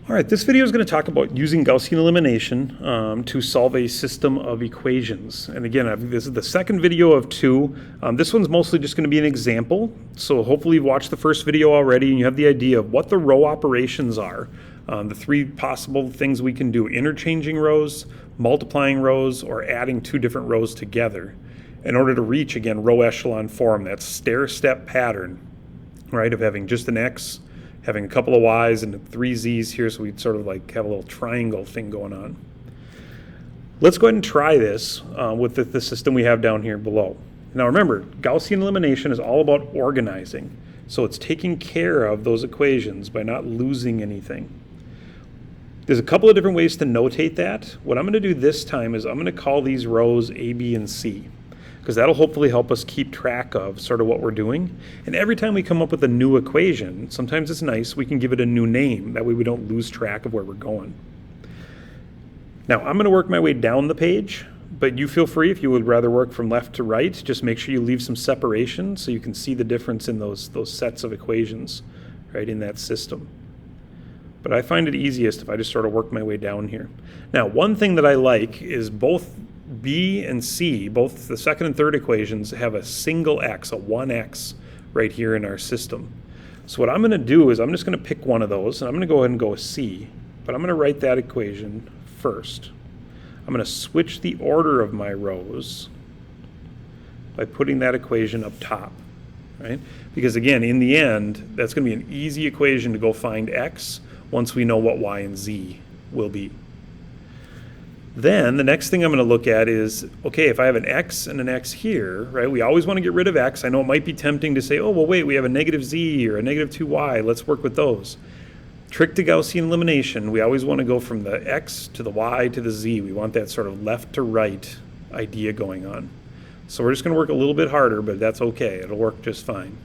All right, this video is going to talk about using Gaussian elimination to solve a system of equations. And again, this is the second video of two. This one's mostly just going to be an example. So hopefully you've watched the first video already and you have the idea of what the row operations are. The three possible things we can do: interchanging rows, multiplying rows, or adding two different rows together in order to reach, again, row echelon form, that stair-step pattern, right, of having just an X, having a couple of Y's and three Z's here, so we'd sort of like have a little triangle thing going on. Let's go ahead and try this with the system we have down here below. Now remember, Gaussian elimination is all about organizing. So it's taking care of those equations by not losing anything. There's a couple of different ways to notate that. What I'm going to do this time is I'm going to call these rows A, B, and C, because that'll hopefully help us keep track of sort of what we're doing. And every time we come up with a new equation, sometimes it's nice, we can give it a new name. That way we don't lose track of where we're going. Now I'm going to work my way down the page, but you feel free, if you would rather work from left to right, just make sure you leave some separation so you can see the difference in those sets of equations, right, in that system. But I find it easiest if I just sort of work my way down here. Now, one thing that I like is both B and C, both the second and third equations, have a single X, a 1X, right here in our system. So what I'm going to do is I'm just going to pick one of those, and I'm going to go ahead and go with C, but I'm going to write that equation first. I'm going to switch the order of my rows by putting that equation up top, right? Because again, in the end, that's going to be an easy equation to go find X once we know what Y and Z will be. Then the next thing I'm going to look at is, okay, if I have an X and an X here, right, we always want to get rid of X. I know it might be tempting to say, oh, well, wait, we have a negative Z or a negative 2Y. Let's work with those. Trick to Gaussian elimination, we always want to go from the X to the Y to the Z. We want that sort of left to right idea going on. So we're just going to work a little bit harder, but that's okay. It'll work just fine.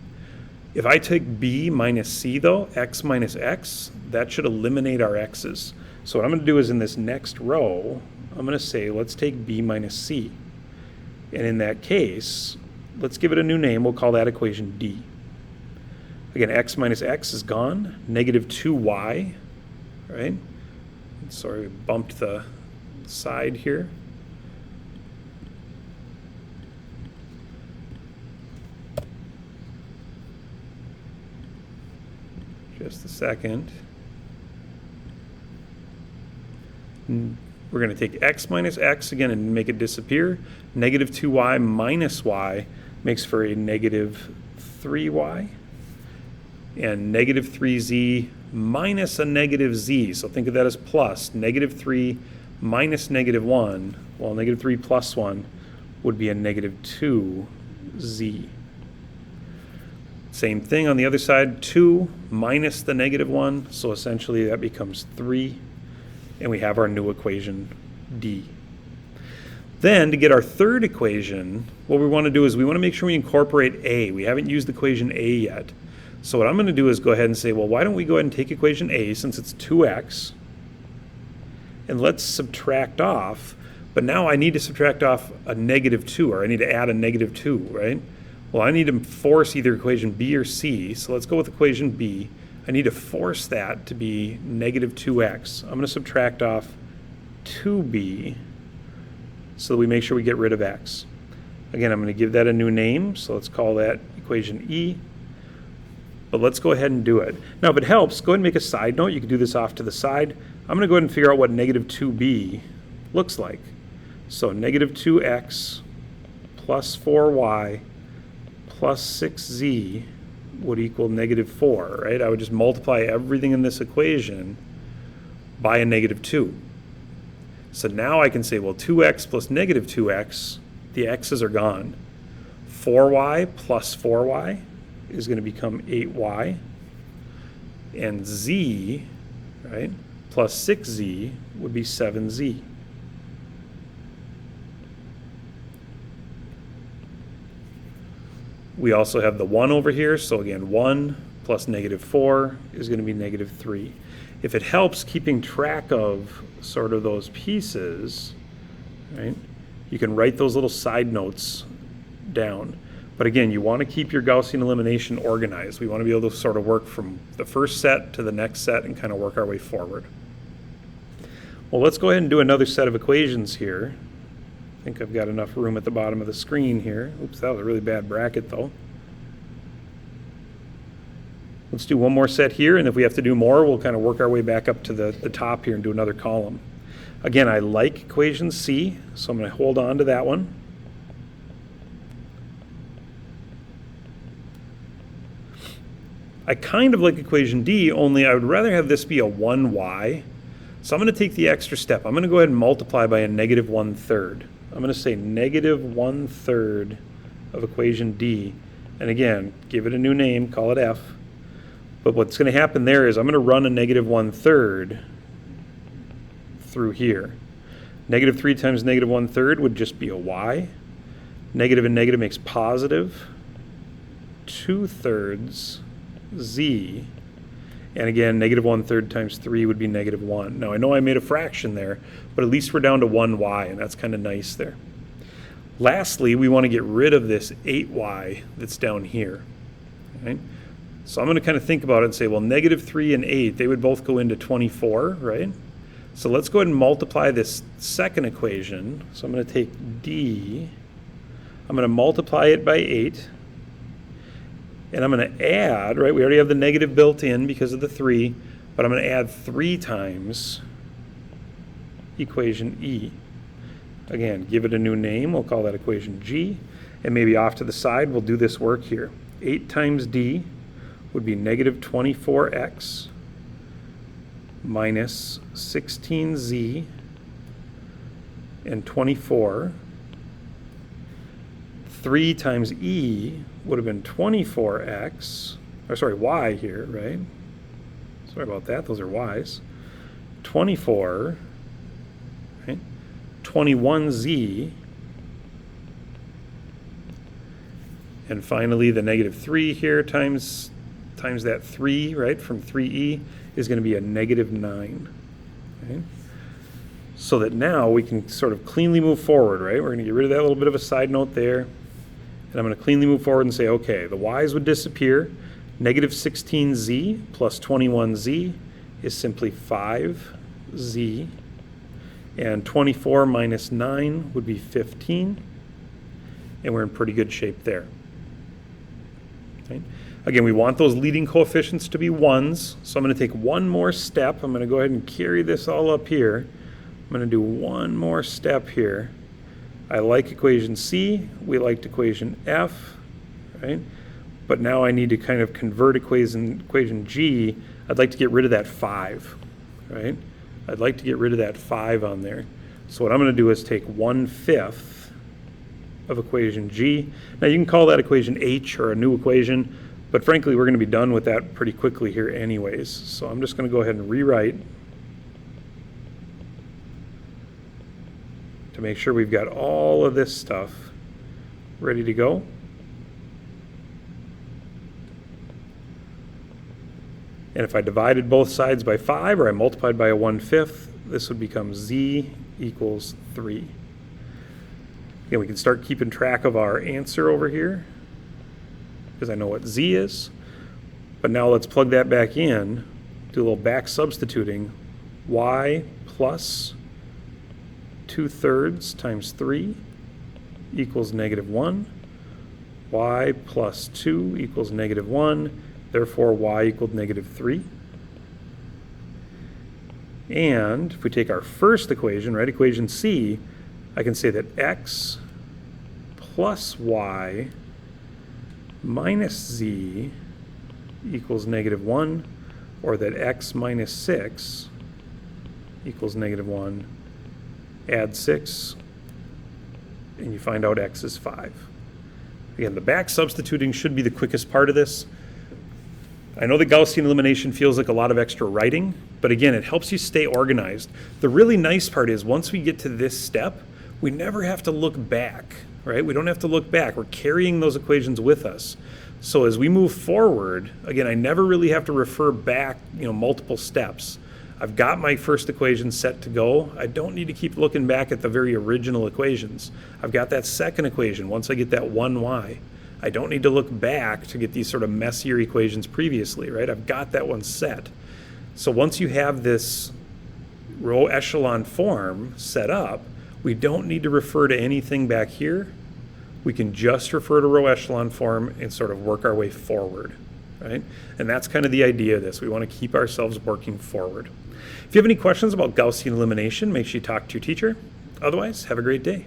If I take B minus C, though, X minus X, that should eliminate our X's. So what I'm going to do is in this next row, I'm going to say, let's take B minus C. And in that case, let's give it a new name. We'll call that equation D. Again, X minus X is gone. Negative 2Y, right? Sorry, we bumped the side here. Just a second. We're going to take X minus X again and make it disappear. Negative 2Y minus Y makes for a negative 3Y. And negative 3Z minus a negative Z. So think of that as plus. Negative 3 minus negative 1. Well, negative 3 plus 1 would be a negative 2Z. Same thing on the other side, 2 minus the negative 1, so essentially that becomes 3, and we have our new equation, D. Then, to get our third equation, what we want to do is we want to make sure we incorporate A. We haven't used equation A yet. So what I'm going to do is go ahead and say, well, why don't we go ahead and take equation A, since it's 2x, and let's subtract off, but now I need to subtract off a negative 2, or I need to add a negative 2, right? Well, I need to force either equation B or C, so let's go with equation B. I need to force that to be negative 2x. I'm going to subtract off 2b so that we make sure we get rid of x. Again, I'm going to give that a new name, so let's call that equation E. But let's go ahead and do it. Now, if it helps, go ahead and make a side note. You can do this off to the side. I'm going to go ahead and figure out what negative 2b looks like. So negative 2x plus 4y plus 6z would equal negative 4, right? I would just multiply everything in this equation by a negative 2. So now I can say, well, 2x plus negative 2x, the x's are gone. 4y plus 4y is going to become 8y. And z, right, plus 6z would be 7z. We also have the 1 over here, so again, 1 plus negative 4 is going to be negative 3. If it helps keeping track of sort of those pieces, right, you can write those little side notes down. But again, you want to keep your Gaussian elimination organized. We want to be able to sort of work from the first set to the next set and kind of work our way forward. Well, let's go ahead and do another set of equations here. I think I've got enough room at the bottom of the screen here. Oops, that was a really bad bracket though. Let's do one more set here, and if we have to do more, we'll kind of work our way back up to the top here and do another column. Again, I like equation C, so I'm going to hold on to that one. I kind of like equation D, only I would rather have this be a 1y. So I'm going to take the extra step. I'm going to go ahead and multiply by a negative 1/3. I'm going to say negative 1/3 of equation D. And again, give it a new name, call it F. But what's going to happen there is I'm going to run a negative 1/3 through here. Negative 3 times negative 1/3 would just be a y. Negative and negative makes positive 2/3 z. And again, negative 1/3 times 3 would be negative 1. Now I know I made a fraction there, but at least we're down to 1y, and that's kind of nice there. Lastly, we want to get rid of this 8y that's down here. Right? So I'm going to kind of think about it and say, well, negative 3 and 8, they would both go into 24, right? So let's go ahead and multiply this second equation. So I'm going to take D, I'm going to multiply it by 8, and I'm going to add, right, we already have the negative built in because of the 3, but I'm going to add 3 times equation E. Again, give it a new name, we'll call that equation G, and maybe off to the side we'll do this work here. 8 times D would be negative 24x minus 16z and 24. 3 times E would have been 24x, or sorry, y here, right? Sorry about that, those are y's. 24, right? 21z, and finally the negative 3 here times that 3, right, from 3e is going to be a negative 9. Right? So that now we can sort of cleanly move forward, right? We're going to get rid of that little bit of a side note there. And I'm going to cleanly move forward and say, okay, the y's would disappear. Negative 16z plus 21z is simply 5z. And 24 minus 9 would be 15. And we're in pretty good shape there. Okay. Again, we want those leading coefficients to be 1s, so I'm going to take one more step. I'm going to go ahead and carry this all up here. I'm going to do one more step here. I like equation C, we liked equation F, right? But now I need to kind of convert equation G. I'd like to get rid of that 5, right? I'd like to get rid of that 5 on there. So what I'm going to do is take 1/5 of equation G. Now you can call that equation H or a new equation, but frankly, we're going to be done with that pretty quickly here anyways. So I'm just going to go ahead and rewrite to make sure we've got all of this stuff ready to go. And if I divided both sides by 5 or I multiplied by a 1/5, this would become z equals 3. Again, we can start keeping track of our answer over here, because I know what z is. But now let's plug that back in, do a little back substituting. Y plus 2/3 times 3 equals negative 1. Y plus 2 equals negative 1. Therefore, y equaled negative 3. And if we take our first equation, right, equation C, I can say that x plus y minus z equals negative 1, or that x minus 6 equals negative 1. Add 6, and you find out x is 5. Again, the back substituting should be the quickest part of this. I know the Gaussian elimination feels like a lot of extra writing, but again, it helps you stay organized. The really nice part is once we get to this step, we never have to look back, right? We don't have to look back. We're carrying those equations with us. So as we move forward, again, I never really have to refer back, multiple steps. I've got my first equation set to go. I don't need to keep looking back at the very original equations. I've got that second equation. Once I get that 1y, I don't need to look back to get these sort of messier equations previously, right? I've got that one set. So once you have this row echelon form set up, we don't need to refer to anything back here. We can just refer to row echelon form and sort of work our way forward, right? And that's kind of the idea of this. We want to keep ourselves working forward. If you have any questions about Gaussian elimination, make sure you talk to your teacher. Otherwise, have a great day.